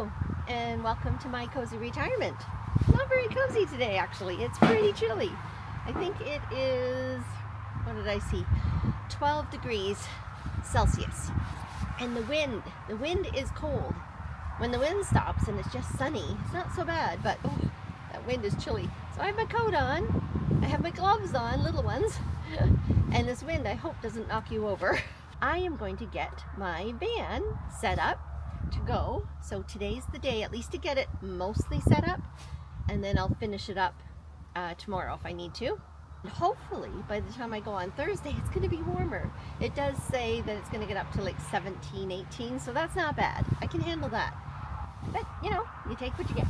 Hello, and welcome to my cozy retirement. Not very cozy today, actually. It's pretty chilly. I think it is, what did I see? 12 degrees Celsius. And the wind is cold. When the wind stops and it's just sunny, it's not so bad, but oh, that wind is chilly. So I have my coat on, I have my gloves on, little ones, and this wind I hope doesn't knock you over. I am going to get my van set up to go. So today's the day, at least to get it mostly set up, and then I'll finish it up tomorrow if I need to. And hopefully by the time I go on Thursday, it's going to be warmer. It does say that it's going to get up to like 17, 18, so that's not bad. I can handle that. But you know, you take what you get.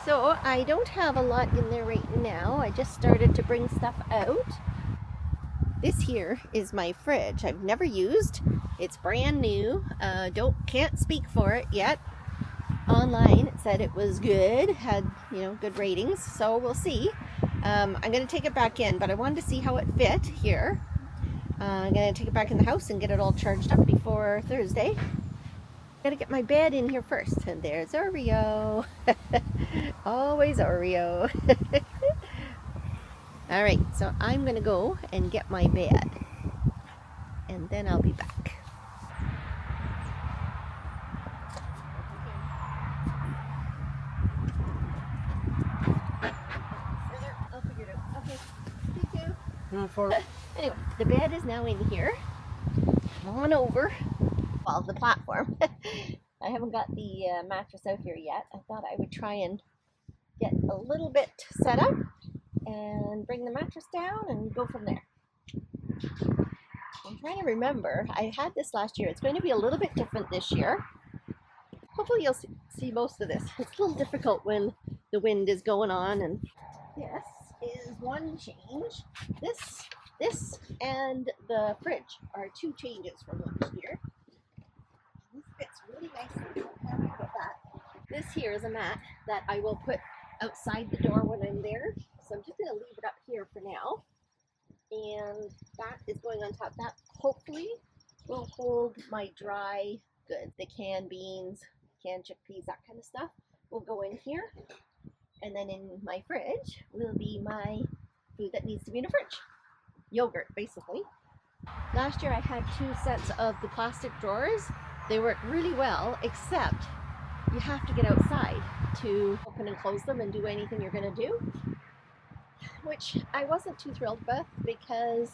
So I don't have a lot in there right now. I just started to bring stuff out. This here is my fridge. I've never used. It's brand new. Can't speak for it yet. Online it said it was good, had good ratings. So we'll see. I'm gonna take it back in, but I wanted to see how it fit here. I'm gonna take it back in the house and get it all charged up before Thursday. Gotta get my bed in here first. And there's Oreo. Always Oreo. All right, so I'm gonna go and get my bed, and then I'll be back. I'll figure it out. Okay, thank you. Anyway, the bed is now in here. Come on over. Well, the platform. I haven't got the mattress out here yet. I thought I would try and get a little bit set up and bring the mattress down and go from there. I'm trying to remember. I had this last year. It's going to be a little bit different this year. Hopefully you'll see most of this. It's a little difficult when the wind is going on. And this is one change. This and the fridge are two changes from last year. This fits really nicely. I'm happy with that. This here is a mat that I will put outside the door when I'm there. So I'm just going to leave it up here for now. And that is going on top. That hopefully will hold my dry goods. The canned beans, canned chickpeas, that kind of stuff will go in here. And then in my fridge will be my food that needs to be in a fridge. Yogurt, basically. Last year I had 2 sets of the plastic drawers. They work really well, except you have to get outside to open and close them and do anything you're going to do, which I wasn't too thrilled with because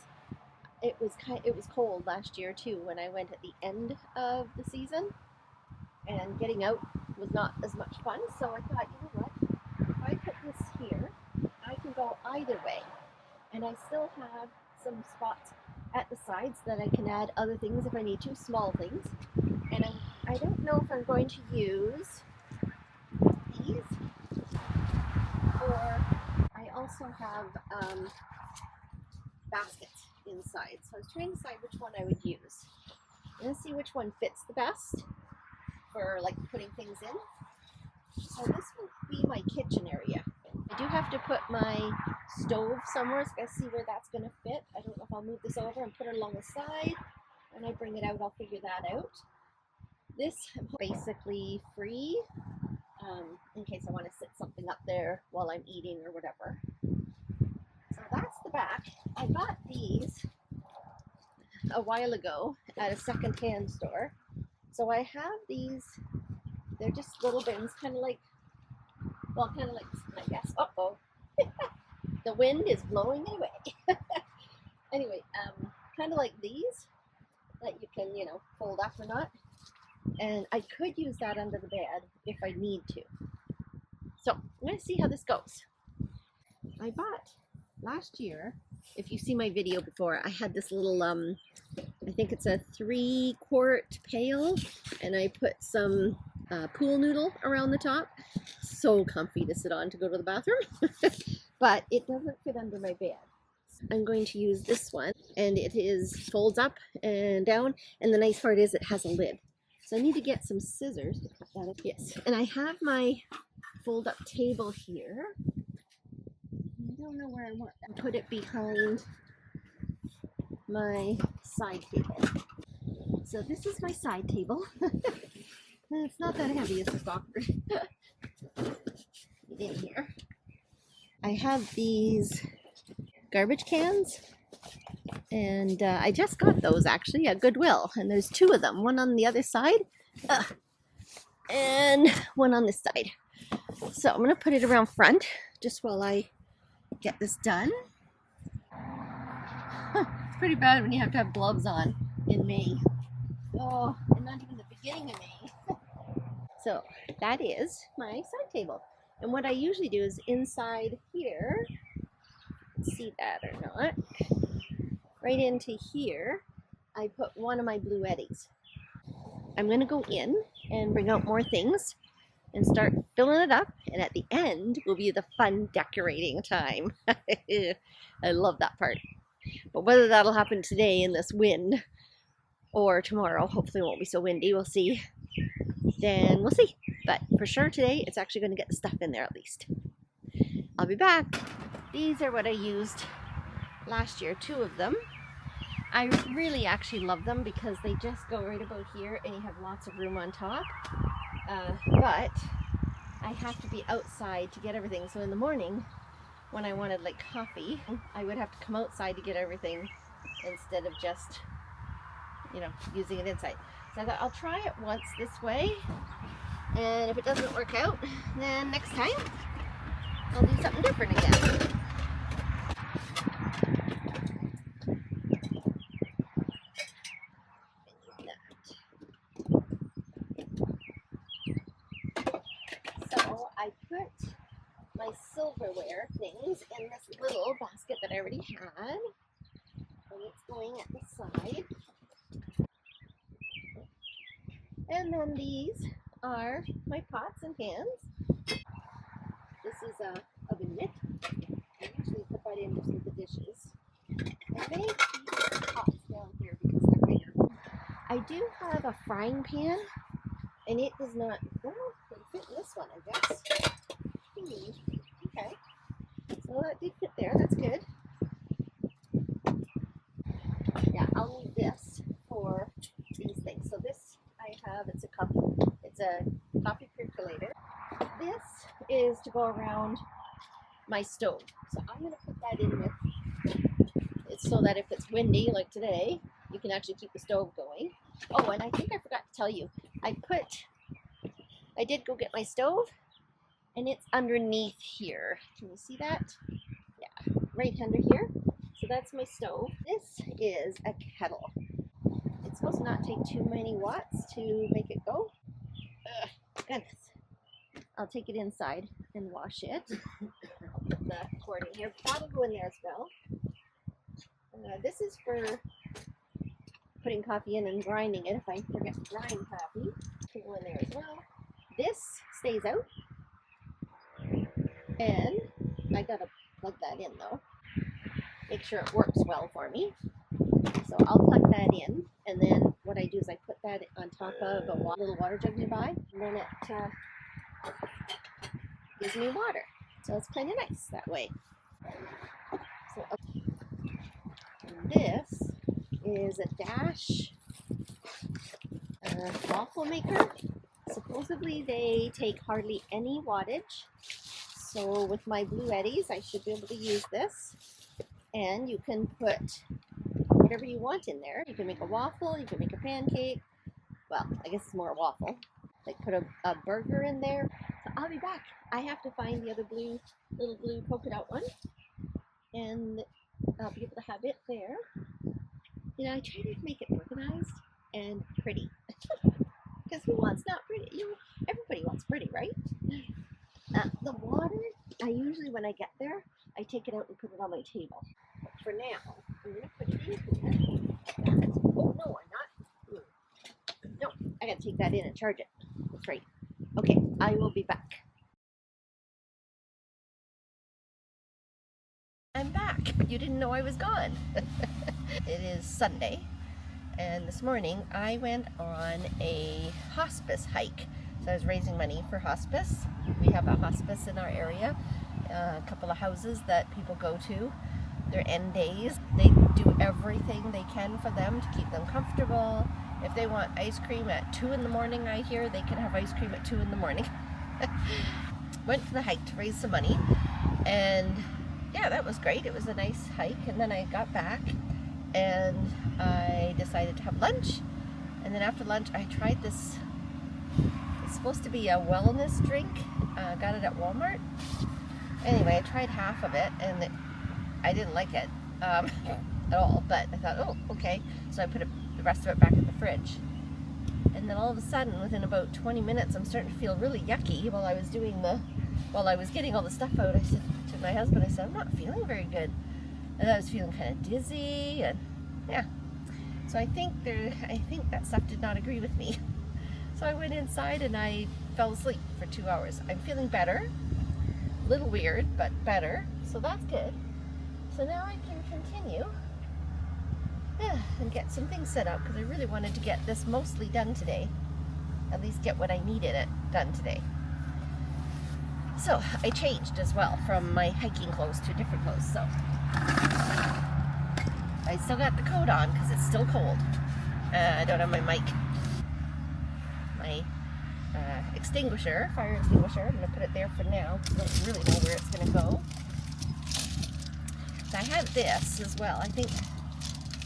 it was cold last year too when I went at the end of the season, and getting out was not as much fun. So I thought, you know what, if I put this here, I can go either way, and I still have some spots at the sides that I can add other things if I need to, small things. And I don't know if I'm going to use these, or I also have baskets inside. So I was trying to decide which one I would use. I'm going to see which one fits the best for like putting things in. So this will be my kitchen area. I do have to put my stove somewhere, so I gotta see where that's going to fit. I don't know if I'll move this over and put it along the side. When I bring it out, I'll figure that out. This basically free in case I want to sit something up there while I'm eating or whatever. So that's the back. I got these a while ago at a secondhand store. So I have these. They're just little bins, kind of like, I guess. Uh-oh. The wind is blowing it away. Anyway, kind of like these that you can, fold up or not. And I could use that under the bed if I need to. So I'm going to see how this goes. I bought last year, if you see my video before, I had this little, I think it's a 3-quart pail, and I put some pool noodle around the top. So comfy to sit on to go to the bathroom. But it doesn't fit under my bed. I'm going to use this one, and it folds up and down, and the nice part is it has a lid. So I need to get some scissors to cut that up. Yes, and I have my fold-up table here. I don't know where I want that. Put it behind my side table. So this is my side table. It's not that heavy, it's just awkward. Get in here. I have these garbage cans, and I just got those actually at Goodwill, and there's two of them, one on the other side and one on this side. So I'm gonna put it around front just while I get this done. It's pretty bad when you have to have gloves on in May. Oh, and not even the beginning of May. So that is my side table. And what I usually do is inside here, see that or not, right into here, I put one of my Blue Eddies. I'm going to go in and bring out more things and start filling it up. And at the end will be the fun decorating time. I love that part. But whether that'll happen today in this wind or tomorrow, hopefully it won't be so windy, we'll see. Then we'll see. But for sure today, it's actually going to get the stuff in there at least. I'll be back. These are what I used last year, 2 of them. I really actually love them because they just go right about here and you have lots of room on top. But I have to be outside to get everything. So in the morning, when I wanted like coffee, I would have to come outside to get everything instead of just, you know, using it inside. So I thought I'll try it once this way. And if it doesn't work out, then next time I'll do something different again. So I put my silverware things in this little basket that I already had. And it's going at the side. And then these are my pots and pans. This is a oven mitt. I usually put that in just with the dishes. I may keep pots down here because they're bigger. I do have a frying pan, and it does not, well, it fit in this one, I guess. Okay, so that did fit there, that's good. Yeah, I'll need this for these things. So this I have, it's a coffee percolator. This is to go around my stove. So I'm going to put that in with, it's so that if it's windy like today, you can actually keep the stove going. Oh, and I think I forgot to tell you, I did go get my stove, and it's underneath here. Can you see that? Yeah, right under here. So that's my stove. This is a kettle. It's supposed to not take too many watts to make it go. Goodness. I'll take it inside and wash it. I'll put the cord in here. That'll go in there as well. This is for putting coffee in and grinding it if I forget to grind coffee. Can go in there as well. This stays out. And I gotta plug that in though. Make sure it works well for me. So I'll plug that in, and then what I do is I put that on top of a little water jug nearby, and then it gives me water. So it's kind of nice that way. So this is a Dash waffle maker. Supposedly they take hardly any wattage. So with my Blue Eddies, I should be able to use this. And you can put whatever you want in there. You can make a waffle, you can make a pancake. Well, I guess it's more a waffle. Like put a burger in there. So I'll be back. I have to find the other little blue polka dot one. And I'll be able to have it there. You know, I try to make it organized and pretty. Because who wants not pretty? You know, everybody wants pretty, right? The water, I usually, when I get there, I take it out and put it on my table. But for now, I'm going to put it in here. Oh, no, I'm not. No, I got to take that in and charge it. That's right. Okay, I will be back. I'm back. You didn't know I was gone. It is Sunday, and this morning I went on a hospice hike. So I was raising money for hospice. We have a hospice in our area, a couple of houses that people go to. Their end days, they do everything they can for them to keep them comfortable If they want ice cream at 2 in the morning, I hear they can have ice cream at 2 in the morning. Went for the hike to raise some money, and yeah, that was great. It was a nice hike, and then I got back and I decided to have lunch, and then after lunch I tried this. It's supposed to be a wellness drink. Got it at Walmart. Anyway, I tried half of it and I didn't like it at all, but I thought, oh, okay. So I put the rest of it back in the fridge. And then all of a sudden, within about 20 minutes, I'm starting to feel really yucky while I was getting all the stuff out. I said to my husband, I said, I'm not feeling very good. And I was feeling kind of dizzy, and yeah. So I think that stuff did not agree with me. So I went inside and I fell asleep for 2 hours. I'm feeling better. A little weird, but better. So that's good. So now I can continue and get some things set up, because I really wanted to get this mostly done today. At least get what I needed done today. So I changed as well from my hiking clothes to different clothes. So I still got the coat on because it's still cold. I don't have my mic. My extinguisher, fire extinguisher. I'm going to put it there for now because I don't really know where it's going to go. So I have this as well. I think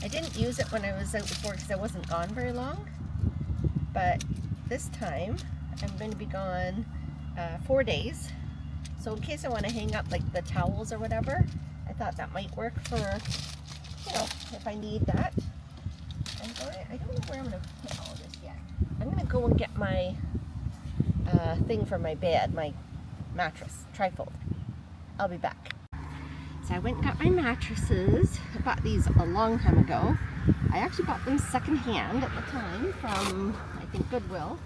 I didn't use it when I was out before because I wasn't gone very long. But this time I'm going to be gone 4 days. So in case I want to hang up like the towels or whatever, I thought that might work for, you know, if I need that. I don't know where I'm going to put all this yet. I'm going to go and get my thing for my bed, my mattress, trifold. I'll be back. So I went and got my mattresses. I bought these a long time ago. I actually bought them secondhand at the time from, I think, Goodwill,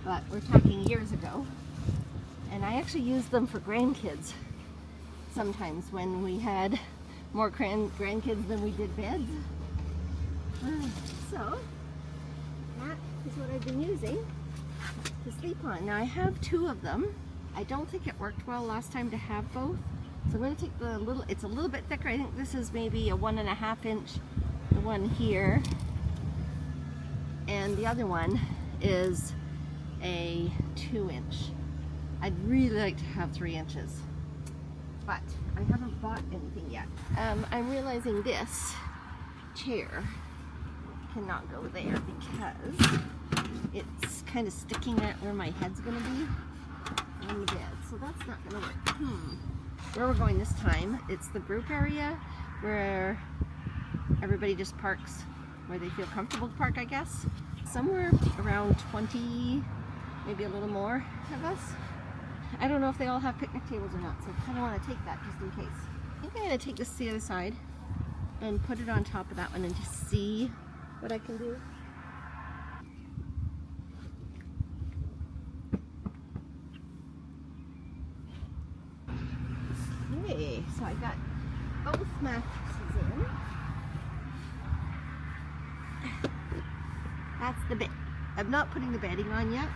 but we're talking years ago. And I actually used them for grandkids sometimes when we had more grandkids than we did beds. So that is what I've been using to sleep on. Now I have 2 of them. I don't think it worked well last time to have both. So I'm going to take the little, it's a little bit thicker. I think this is maybe a 1.5 inch, the one here. And the other one is a 2 inch. I'd really like to have 3 inches, but I haven't bought anything yet. I'm realizing this chair cannot go there because it's kind of sticking out where my head's going to be on the bed, so that's not going to work. Where we're going this time, it's the group area where everybody just parks where they feel comfortable to park, I guess. Somewhere around 20, maybe a little more of us. I don't know if they all have picnic tables or not, so I kind of want to take that just in case. I think I'm going to take this to the other side and put it on top of that one and just see what I can do. Okay, so I got both mattresses in. That's the bed. I'm not putting the bedding on yet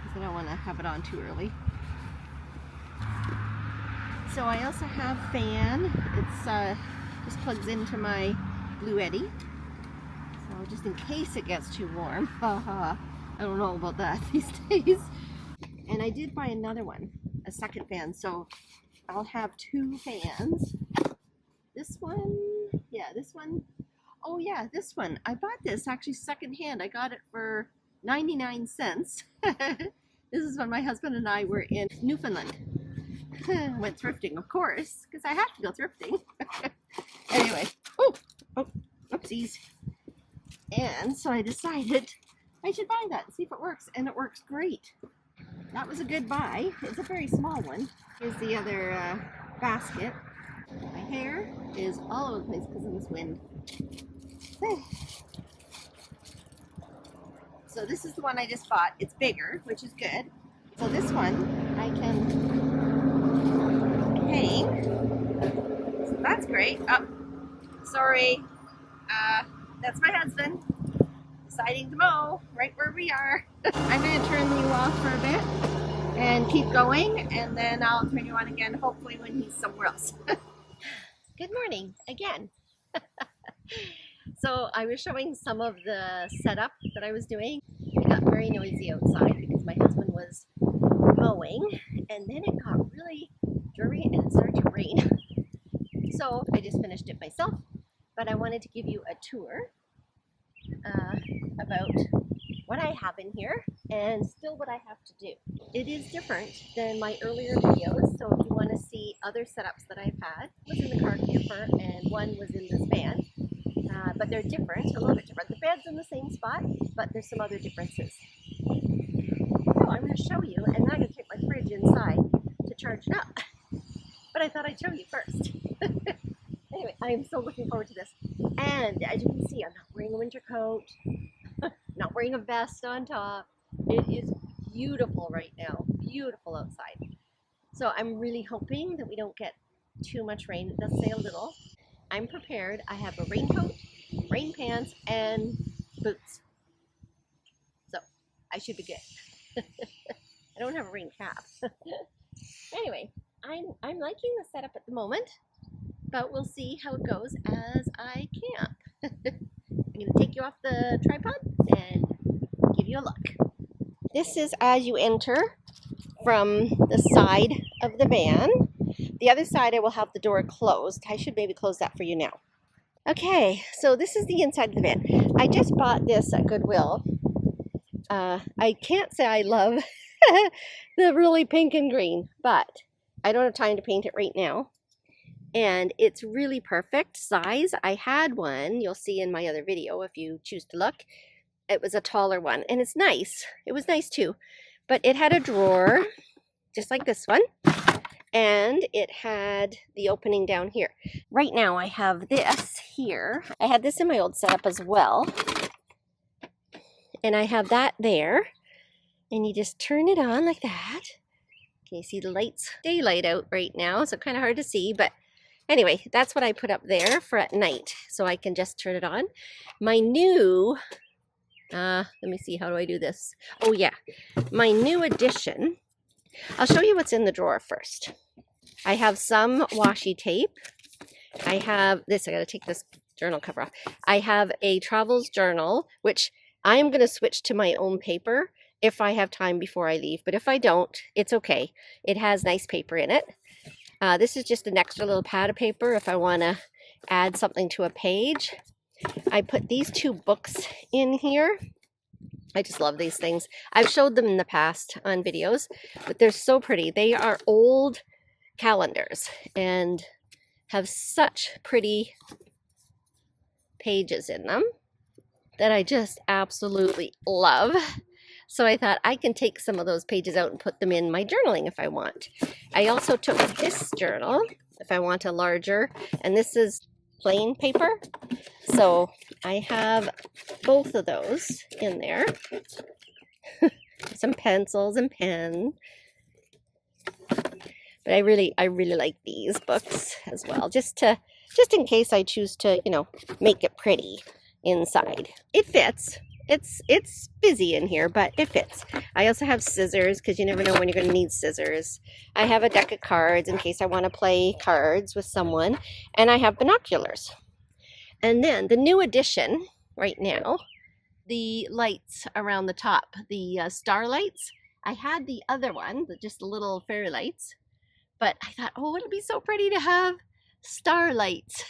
because I don't want to have it on too early. So I also have fan. It's just plugs into my Bluetti. So just in case it gets too warm. I don't know about that these days. And I did buy another one, a second fan. So I'll have 2 fans. This one, yeah, this one. Oh yeah, this one. I bought this actually secondhand. I got it for 99 cents. This is when my husband and I were in Newfoundland. Went thrifting, of course, because I have to go thrifting. Anyway, oh, oopsies. And so I decided I should buy that and see if it works, and it works great. That was a good buy. It's a very small one. Here's the other basket. My hair is all over the place because of this wind. So this is the one I just bought. It's bigger, which is good. So this one I can hang. So that's great. Oh, sorry. That's my husband deciding to mow right where we are. I'm going to turn you off for a bit and keep going, and then I'll turn you on again, hopefully when he's somewhere else. Good morning again. So I was showing some of the setup that I was doing. It got very noisy outside because my husband was mowing, and then it got really dreary and it started to rain. So I just finished it myself, but I wanted to give you a tour about what I have in here and still what I have to do. It is different than my earlier videos, so if you want to see other setups that I've had, one was in the car camper and one was in this van, but they're different, a little bit different. The bed's in the same spot, but there's some other differences. So I'm going to show you, and then I'm going to take my fridge inside to charge it up. But I thought I'd show you first. Anyway, I am so looking forward to this. And as you can see, I'm not wearing a winter coat, not wearing a vest on top. It is beautiful right now, beautiful outside. So I'm really hoping that we don't get too much rain. It does say a little. I'm prepared. I have a raincoat, rain pants, and boots. So I should be good. I don't have a rain cap. Anyway, I'm liking the setup at the moment, but we'll see how it goes as I camp. I'm going to take you off the tripod and give you a look. This is as you enter from the side of the van. The other side I will have the door closed. I should maybe close that for you now. Okay, so this is the inside of the van. I just bought this at Goodwill. I can't say I love the really pink and green, but I don't have time to paint it right now. And it's really perfect size. I had one, you'll see in my other video if you choose to look. It was a taller one, and it's nice. It was nice too. But it had a drawer, just like this one. And it had the opening down here. Right now I have this here. I had this in my old setup as well. And I have that there. And you just turn it on like that. Can you see the lights? Daylight out right now, so kind of hard to see, but anyway, that's what I put up there for at night, so I can just turn it on. My new, let me see, how do I do this? Oh yeah, my new addition. I'll show you what's in the drawer first. I have some washi tape. I have this, I gotta take this journal cover off. I have a travels journal, which I am gonna switch to my own paper if I have time before I leave, but if I don't, it's okay. It has nice paper in it. This is just an extra little pad of paper if I want to add something to a page. I put these two books in here. I just love these things. I've showed them in the past on videos, but they're so pretty. They are old calendars and have such pretty pages in them that I just absolutely love. So I thought I can take some of those pages out and put them in my journaling if I want. I also took this journal if I want a larger, and this is plain paper. So I have both of those in there. Some pencils and pen. But I really like these books as well, just in case I choose to, you know, make it pretty inside. It fits. It's busy in here, but it fits. I also have scissors because you never know when you're going to need scissors. I have a deck of cards in case I want to play cards with someone, and I have binoculars. And then the new addition right now, the lights around the top, the star lights. I had the other one, just the little fairy lights, but I thought, oh, it'd be so pretty to have star lights.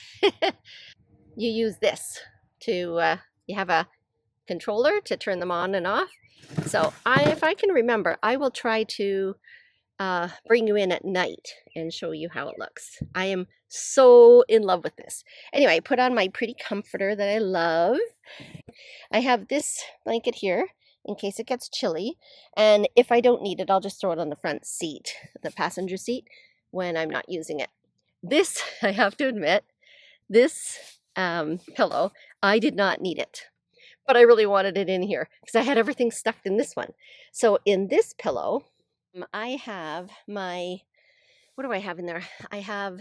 You use this to, you have a controller to turn them on and off. So if I can remember, I will try to bring you in at night and show you how it looks. I am so in love with this. Anyway, I put on my pretty comforter that I love. I have this blanket here in case it gets chilly, and if I don't need it, I'll just throw it on the front seat, the passenger seat, when I'm not using it. This, I have to admit, this pillow, I did not need it, but I really wanted it in here because I had everything stuffed in this one. So in this pillow, I have my, what do I have in there? I have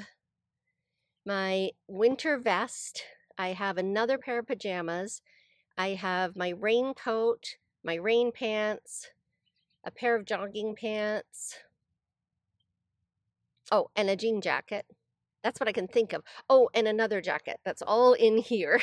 my winter vest. I have another pair of pajamas. I have my raincoat, my rain pants, a pair of jogging pants. Oh, and a jean jacket. That's what I can think of. Oh, and another jacket. That's all in here.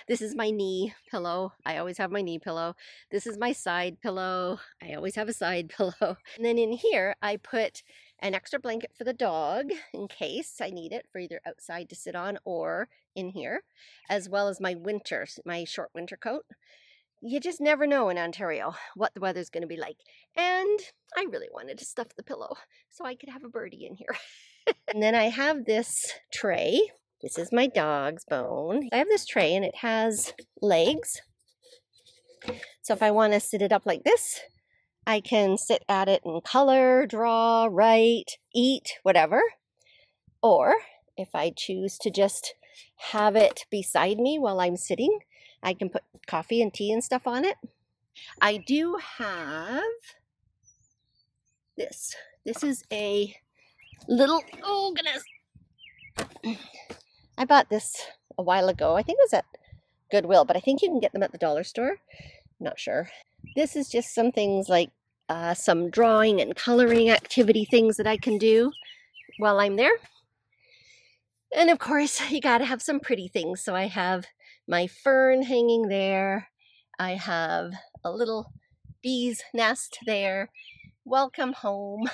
This is my knee pillow. I always have my knee pillow. This is my side pillow. I always have a side pillow. And then in here, I put an extra blanket for the dog in case I need it for either outside to sit on or in here, as well as my short winter coat. You just never know in Ontario what the weather's going to be like. And I really wanted to stuff the pillow so I could have a birdie in here. And then I have this tray. This is my dog's bone. I have this tray and it has legs. So if I want to sit it up like this, I can sit at it and color, draw, write, eat, whatever. Or if I choose to just have it beside me while I'm sitting, I can put coffee and tea and stuff on it. I do have this. This is a little, oh goodness. I bought this a while ago. I think it was at Goodwill, but I think you can get them at the dollar store. I'm not sure. This is just some things like some drawing and coloring activity things that I can do while I'm there. And of course, you gotta have some pretty things. So I have my fern hanging there. I have a little bee's nest there. Welcome home.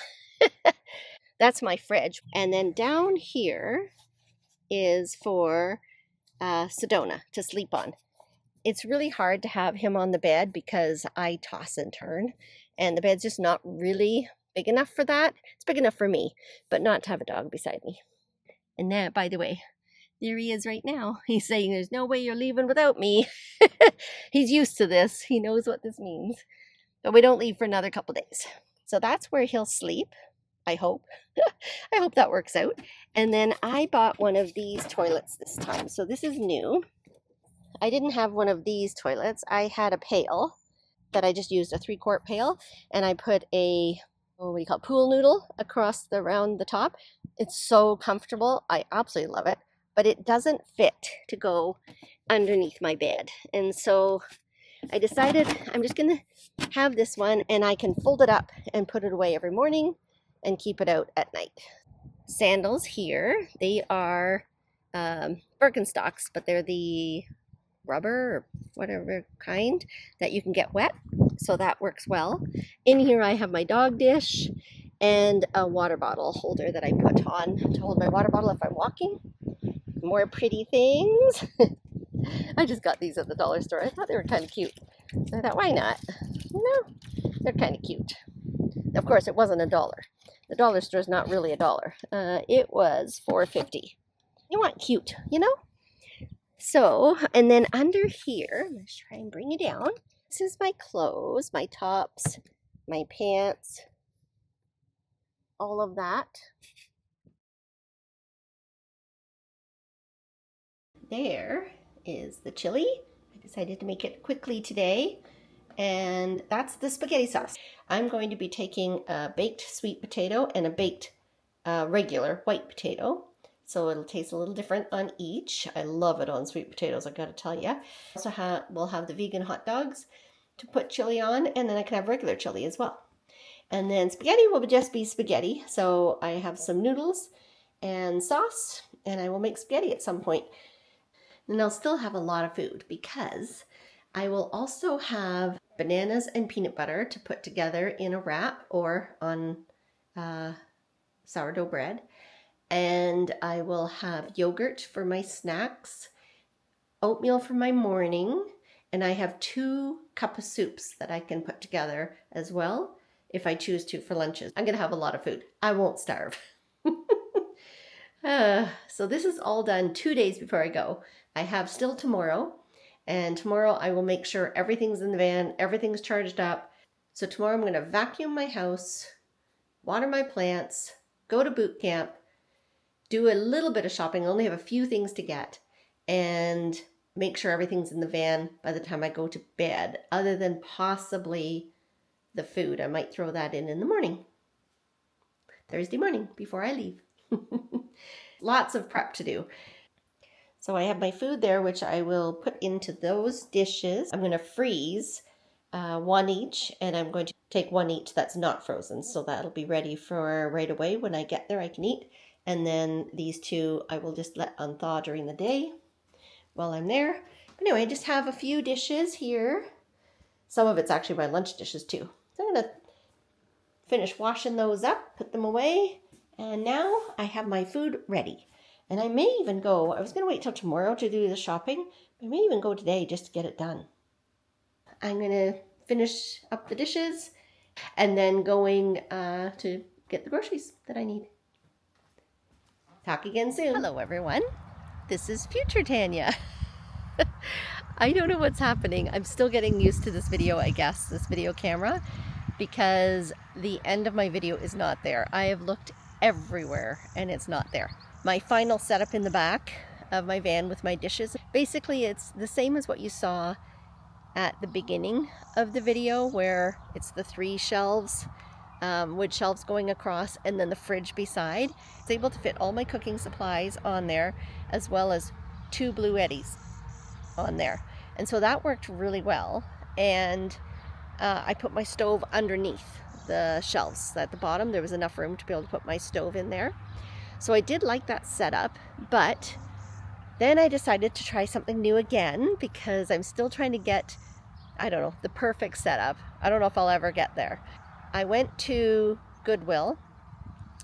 That's my fridge. And then down here is for Sedona to sleep on. It's really hard to have him on the bed because I toss and turn, and the bed's just not really big enough for that. It's big enough for me, but not to have a dog beside me. And that, by the way, there he is right now. He's saying, there's no way you're leaving without me. He's used to this. He knows what this means. But we don't leave for another couple days. So that's where he'll sleep, I hope. I hope that works out. And then I bought one of these toilets this time. So this is new. I didn't have one of these toilets. I had a pail that I just used, a 3-quart pail. And I put a, what do you call it, pool noodle around the top. It's so comfortable. I absolutely love it. But it doesn't fit to go underneath my bed. And so I decided I'm just going to have this one, and I can fold it up and put it away every morning and keep it out at night. Sandals here, they are Birkenstocks, but they're the rubber or whatever kind that you can get wet, so that works well. In here I have my dog dish and a water bottle holder that I put on to hold my water bottle if I'm walking. More pretty things. I just got these at the dollar store. I thought they were kind of cute. So I thought, why not? No, they're kind of cute. Of course, it wasn't $1. The dollar store is not really $1. It was $4.50. You want cute, you know? So, and then under here, I'm going to try and bring it down. This is my clothes, my tops, my pants, all of that. There is the chili. I decided to make it quickly today. And that's the spaghetti sauce. I'm going to be taking a baked sweet potato and a baked regular white potato. So it'll taste a little different on each. I love it on sweet potatoes, I gotta tell you. Also we'll have the vegan hot dogs to put chili on, and then I can have regular chili as well. And then spaghetti will just be spaghetti. So I have some noodles and sauce, and I will make spaghetti at some point. And I'll still have a lot of food because I will also have bananas and peanut butter to put together in a wrap or on sourdough bread. And I will have yogurt for my snacks, oatmeal for my morning, and I have 2 cups of soups that I can put together as well if I choose to for lunches. I'm going to have a lot of food. I won't starve. So this is all done 2 days before I go. I have still tomorrow, and tomorrow I will make sure everything's in the van, everything's charged up. So tomorrow I'm going to vacuum my house, water my plants, go to boot camp, do a little bit of shopping. I only have a few things to get, and make sure everything's in the van by the time I go to bed, other than possibly the food. I might throw that in the morning, Thursday morning before I leave. Lots of prep to do. So I have my food there, which I will put into those dishes. I'm going to freeze 1 each, and I'm going to take 1 each that's not frozen. So that'll be ready for right away when I get there I can eat. And then these 2 I will just let unthaw during the day while I'm there. Anyway, I just have a few dishes here. Some of it's actually my lunch dishes too. So I'm gonna finish washing those up, put them away, and now I have my food ready. And I may even go, I was gonna wait till tomorrow to do the shopping, but I may even go today just to get it done. I'm gonna finish up the dishes and then going to get the groceries that I need. Talk again soon. Hello everyone, this is Future Tanya. I don't know what's happening. I'm still getting used to this video, I guess, this video camera, because the end of my video is not there. I have looked everywhere and it's not there. My final setup in the back of my van with my dishes, basically it's the same as what you saw at the beginning of the video, where it's the 3 shelves, wood shelves going across, and then the fridge beside. It's able to fit all my cooking supplies on there, as well as 2 Bluettis on there. And so that worked really well. And I put my stove underneath the shelves. At the bottom there was enough room to be able to put my stove in there. So I did like that setup, but then I decided to try something new again, because I'm still trying to get, I don't know, the perfect setup. I don't know if I'll ever get there. I went to Goodwill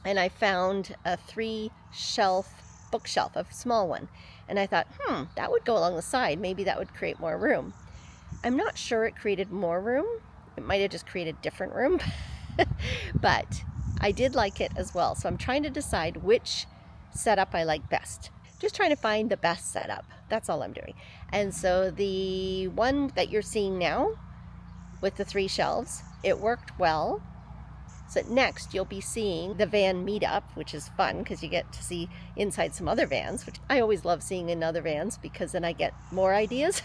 and I found a 3-shelf bookshelf, a small one. And I thought, that would go along the side. Maybe that would create more room. I'm not sure it created more room. It might have just created different room. But I did like it as well. So I'm trying to decide which setup I like best. Just trying to find the best setup. That's all I'm doing. And so the one that you're seeing now with the 3 shelves, it worked well. So next you'll be seeing the van meetup, which is fun because you get to see inside some other vans, which I always love seeing in other vans because then I get more ideas.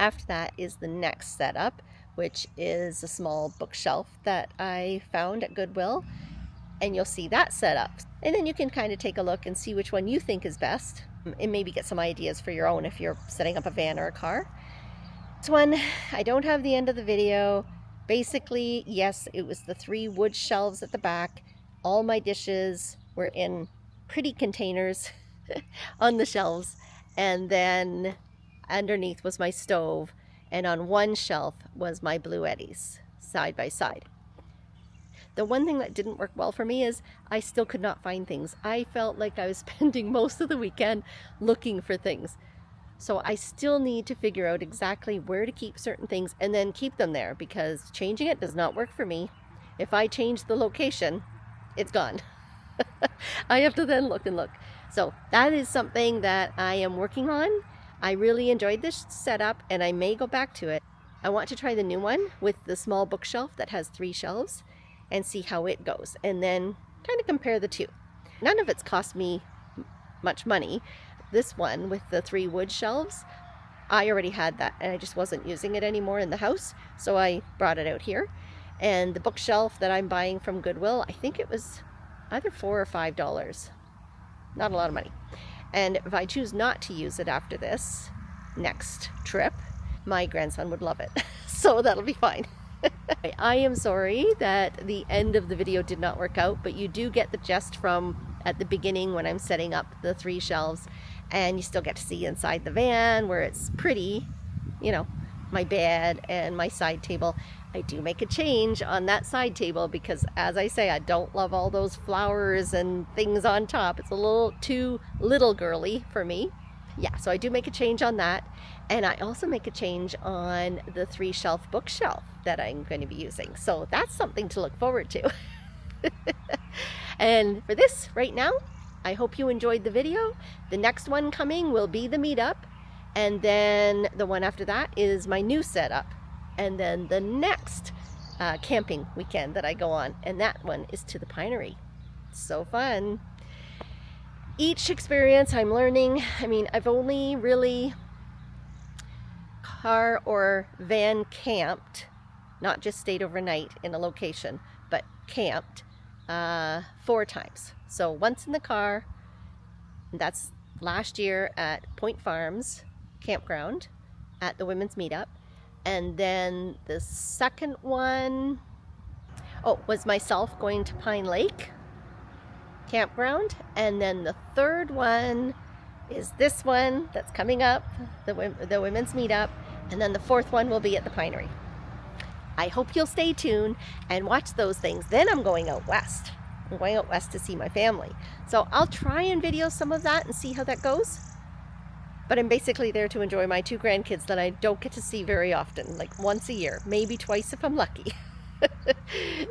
After that is the next setup, which is a small bookshelf that I found at Goodwill, and you'll see that setup. And then you can kind of take a look and see which one you think is best, and maybe get some ideas for your own if you're setting up a van or a car. This one, I don't have the end of the video. Basically, yes, it was the 3 wood shelves at the back. All my dishes were in pretty containers on the shelves. And then underneath was my stove. And on one shelf was my Bluettis, side by side. The one thing that didn't work well for me is I still could not find things. I felt like I was spending most of the weekend looking for things. So I still need to figure out exactly where to keep certain things and then keep them there, because changing it does not work for me. If I change the location, it's gone. I have to then look and look. So that is something that I am working on. I really enjoyed this setup and I may go back to it. I want to try the new one with the small bookshelf that has 3 shelves and see how it goes, and then kind of compare the two. None of it's cost me much money. This one with the 3 wood shelves, I already had that and I just wasn't using it anymore in the house, so I brought it out here. And the bookshelf that I'm buying from Goodwill, I think it was either $4 or $5. Not a lot of money. And if I choose not to use it after this next trip, my grandson would love it. So that'll be fine. I am sorry that the end of the video did not work out, but you do get the gist from at the beginning when I'm setting up the 3 shelves, and you still get to see inside the van where it's pretty, you know, my bed and my side table. I do make a change on that side table because, as I say, I don't love all those flowers and things on top. It's a little too little girly for me. Yeah, so I do make a change on that. And I also make a change on the 3-shelf bookshelf that I'm going to be using. So that's something to look forward to. And for this right now, I hope you enjoyed the video. The next one coming will be the meetup. And then the one after that is my new setup. And then the next camping weekend that I go on. And that one is to the Pinery. So fun. Each experience I'm learning. I mean, I've only really car or van camped, not just stayed overnight in a location, but camped 4 times. So once in the car, that's last year at Point Farms campground at the women's meetup. And then the second one, was myself going to Pine Lake campground. And then the third one is this one that's coming up, the women's meetup, and then the 4th one will be at the Pinery. I hope you'll stay tuned and watch those things. Then I'm going out west. I'm going out west to see my family. So I'll try and video some of that and see how that goes. But I'm basically there to enjoy my 2 grandkids that I don't get to see very often, like once a year, maybe twice if I'm lucky.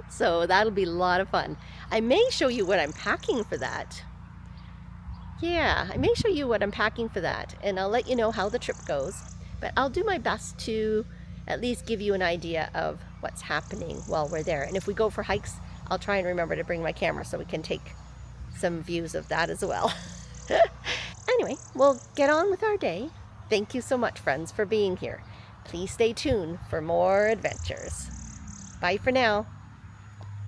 So that'll be a lot of fun. I may show you what I'm packing for that. Yeah, I may show you what I'm packing for that, and I'll let you know how the trip goes. But I'll do my best to at least give you an idea of what's happening while we're there. And if we go for hikes, I'll try and remember to bring my camera so we can take some views of that as well. Anyway, we'll get on with our day. Thank you so much, friends, for being here. Please stay tuned for more adventures. Bye for now.